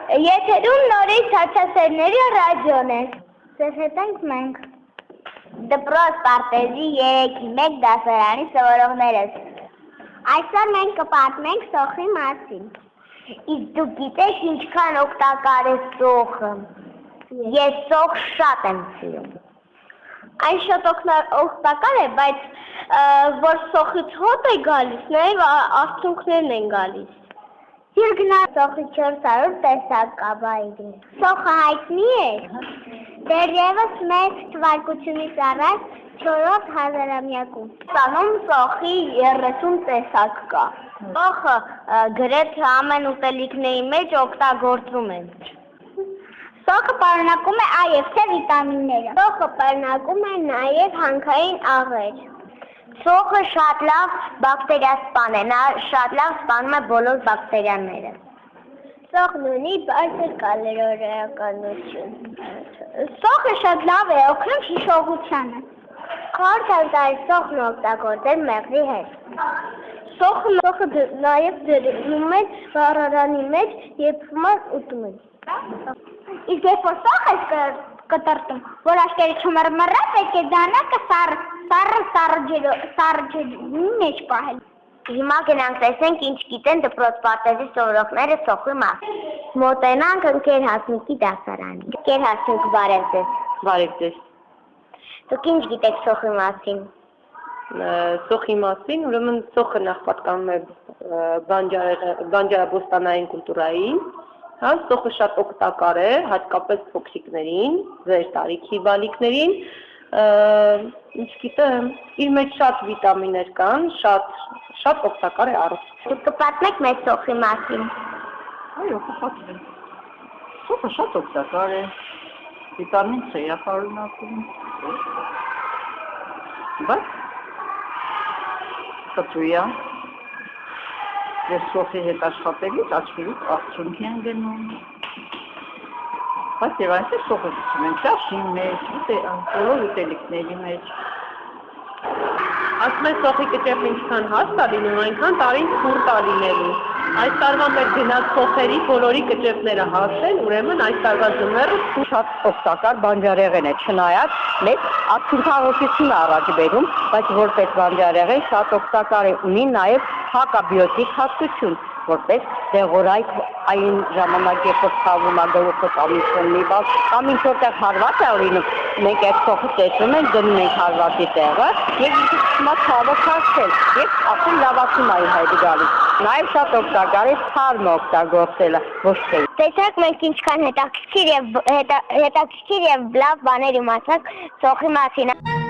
Եթերում նորից հացասերների ռադիոն է։ Սեփետենք մենք։ Դպրոց պարտեզի 3-1 դասարանի սովորողներս։ Այսօր մենք կպատմենք սոխի մասին։ Իսկ դուք գիտեք ինչքան օգտակար է սոխը։ Ես սոխ շատ եմ սիրում։ Այն շատ օգտակար է, բայց որ սոխից հոտ է գալիս, նաև արցունքներն են գալիս։ Սիրգնա սոխի 400 տեսակ կա բայրի։ Սոխը հայտնի է։ Դեռևս մեծ թվարկությունից առաջ 4-րդ հազարամյակում։ Սանում սոխի 30 տեսակ կա։ Սոխը գրեթե ամեն ուտելիքների մեջ օգտագործում են։ Սոխը պարունակում է A և C վիտամինները։ Սոխը պարունակում է նաև հանքային աղեր։ Սոխը շատ լավ բակտերիասպան է, նա շատ լավ սպանում է բոլոր բակտերիաները։ Սոխն ունի բարձր կալորիականություն։ Սոխը շատ լավ է օգնում հիշողությանը։ Խորհուրդ տալիս սոխն օգտագործել մեղրի հետ։ Սոխը նաև դնում են վառարանի մեջ, երբ ուտում են։ Իսկ երբ որ սոխ ես կտրտում, որ աշկերը չմռմռա, պետք է դանակը սառը ջրի մեջ պահել։ Հիմա գնանք տեսնենք ինչ գիտեն դպրոց պարտեզի սովորողները սոխի մասին։ Մոտենանք ընկեր Հասմիկի դասարանին։ Ընկեր Հասմիկ, բարև ձեզ։ Բարև ձեզ։ Դուք ինչ գիտեք սոխի մասին։ Սոխի մասին, ուրեմն սոխը նախ պատկանում է բանջարաբոստանային կուլտուրային, հա, սոխը շատ օգտակար է, հատկապես փոքրիկներին, ձեր տարիքի բալիկներին, ինչ գիտեմ, իր մեջ շատ վիտամիններ կան, շատ օգտակար է առողջության։ Դուք կպատմեք մեզ սոխի մասին։ Այո, կպատմեմ։ Սոխը շատ օգտակար է, վիտամին C է պարունակում, բայց կծույա, ես սոխի հետ աշխատելիս աչքերից արցունք են գնում, բայց և այնպես սոխը գցում են ճաշի մեջ, բոլոր ուտելիքների մեջ։ Ասում են սոխի կճեպն ինչքան հաստ է լինում, այնքան տարին ցուրտ է լինելու։ Այս տարվա մեր գնած սոխերի բոլորի կճեպները հաստ են, ուրեմն այս տարվա ձմեռը Շատ օգտակար բանջարեղեն է, չնայած մեծ արցունքահոսություն է առաջ բերում, բայց որպես բանջարեղեն շատ օգտակար է, ունի նաև հակաբիոտիկ հատկություն, որպես դեղորայք այն ժամանակ, երբ որ ցավում է գլուխը կամ ինչ-որ բան, կամ ինչ-որտեղ հարված է լինում, մենք այդ սոխը տեսնում ենք, դնում ենք հարվածի տեղը եւ ինքը սկսում է ցավը քաշել եւ ապրիլ լավացում է հայտ գալիս։ Նաև շատ օգտակար է ցարմը օգտագործելը, ոչ թե։ Տեսեք մենք ինչքան հետաքրքիր եւ լավ բաներ իմացանք սոխի մասին։